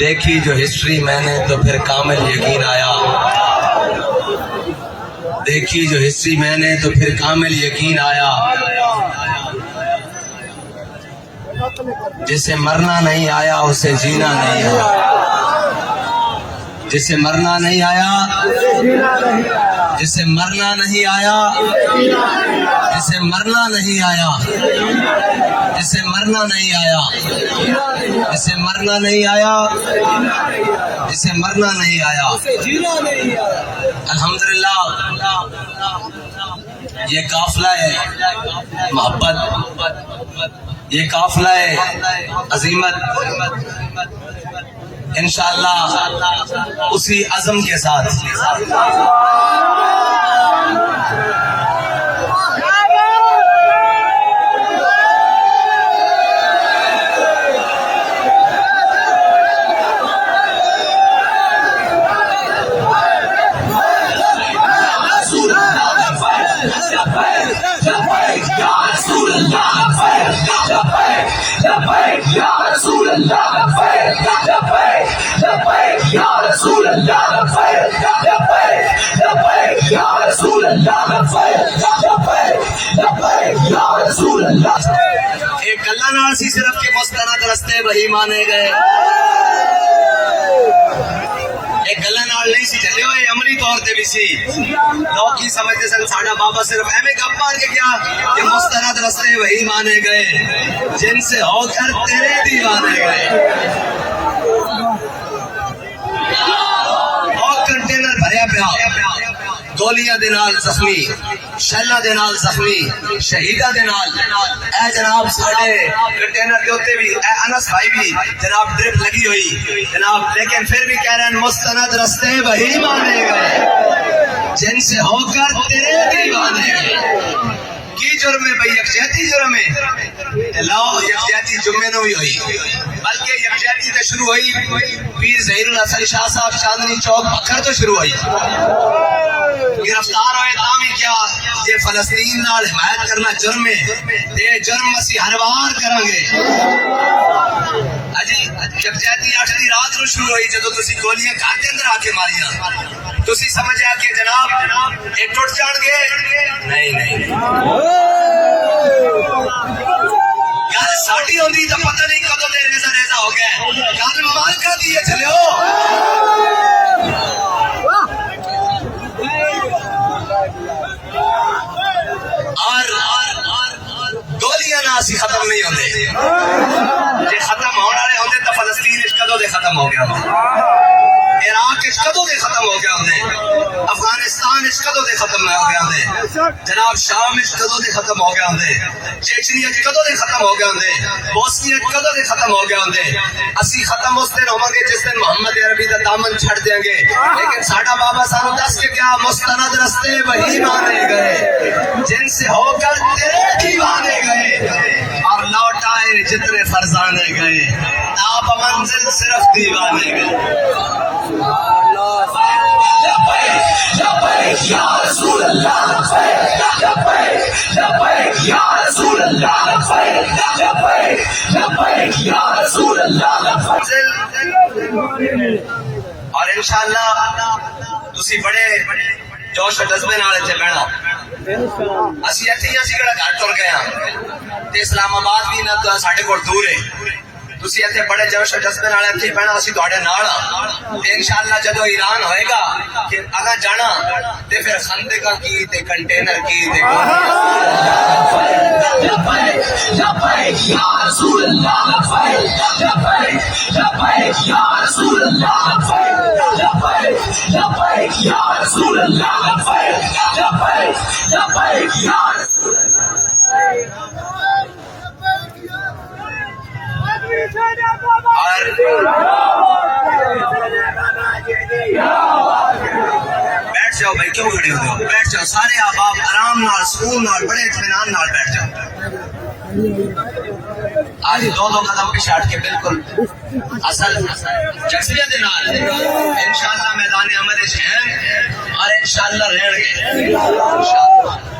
دیکھی جو ہسٹری میں نے تو پھر کامل یقین آیا، دیکھی جو ہسٹری میں نے تو پھر کامل یقین آیا، جسے مرنا نہیں آیا اسے جینا نہیں آیا، جسے مرنا نہیں آیا، جسے مرنا نہیں آیا، جسے مرنا نہیں آیا، جسے مرنا نہیں آیا، جسے مرنا نہیں آیا، جسے مرنا نہیں آیا۔ الحمدللہ یہ قافلہ ہے محبت، یہ قافلہ ہے عظیمت، انشاءاللہ اسی عزم کے ساتھ ایک اللہ نال سی صرف کے مستند رستے وہی مانے گئے، ایک گلا نال نہیں سی چلے ہوئے، عملی طور تے بھی سی لوگ کی سمجھتے سن ساڈا بابا صرف ایویں گپ مار کے کیا کہ مستند رستے وہی مانے گئے جن سے ہو کر تیرے دیوانے گئے۔ اور کنٹینر بھریا پیا گولیاں دے نال زخمی، شیلاں دے نال زخمی، شہیداں دے نال، اے جناب ساڈے کنٹینر کے اوتے بھی اے انس بھائی بھی جناب ڈرپ لگی ہوئی جناب، لیکن پھر بھی کہہ رہے ہیں مستند رستے وہی مانے گئے جن سے ہو کر تیرے دیوانے گئے۔ کی جرم ہے بھائی؟ یکجہتی جرم ہے، لاؤ یکجہتی جمعے نو بھی ہوئی، بلکہ یکجہتی تو شروع ہوئی پیر ظہیر الحسن شاہ صاحب چاندنی چوک بکھر تو شروع ہوئی، گرفتار ہوئے تامی کیا یہ فلسطین نال حمایت کرنا جرم ہے، یہ جرم اسی ہر بار کریں گے۔ یکجہتی 8 دی رات نو شروع ہوئی جدو تسی گولیاں گھر دے اندر آ کے ماریاں، تسی سمجھیا کہ جناب یہ ٹوٹ جان گے؟ نہیں نہیں، گل ساڈی ہوندی تو پتہ نہیں کدو دے ریزا ریزا ہو گئے، گل مالکا دی ہے چلے ہو۔ اور گولیاں نہ اسی ختم نہیں ہوندے، جے ختم ہونے والے ہوندے تو فلسطین کدو دے ختم ہو گیا ہوندے، عراق کدو دے ختم ہو گیا ہوندے، افغانستان کدو دے ختم ہو گیا ہوندے، جناب شام کدو دے ختم ہو گیا ہوندے، چیچنیا کدو دے ختم ہو گیا ہوندے، بوسنیا کدو دے ختم ہو گیا ہوندے۔ اسی ختم اس دن ہوں گے جس دن محمد عربی دا دامن چھڑ دیں گے، لیکن ساڈا بابا سانو دس کے کیا مستند رستے وہی مانے گئے جن سے ہو کر تیرے دیوانے گئے، اور لوٹ آئے جتنے فرزانے گئے، آپ منزل صرف دیوانے گئے۔ لبیک یا رسول اللہ، لبیک لبیک یا رسول اللہ، لبیک لبیک یا رسول اللہ۔ اور انشاءاللہ تسی بڑے جوش و جذبے نال اتنے بہنا، اسی اتنے ہی اسی کہڑا گھر تر گئے ہاں تے اسلام آباد بھی نہ تو ساڈے کول دور ہے، تسی اتنے بڑے جوش و جذبے نال اتنے بہنا، اسی تواڈے نال ہاں تے انشاءاللہ جدو ایران ہوئے گا کہ اگاں جانا تے پھر خندقاں کی تے کنٹینر کی تے لبیک لبیک یا رسول اللہ، لبیک لبیک یا رسول اللہ، لبیک لبیک یا رسول اللہ، لبیک لبیک یا رسول اللہ۔ اور بیٹھ جاؤ بھائی، کیوں کھڑے ہوتے ہو؟ بیٹھ جاؤ سارے احباب، آرام نال سکون نال بڑے اطمینان نال بیٹھ جاؤ۔ آج دو قدم پیچھے ہٹ کے بالکل اصل جذبے دے نال انشاءاللہ میدان عمل ہیں اور انشاءاللہ رہن گے انشاءاللہ۔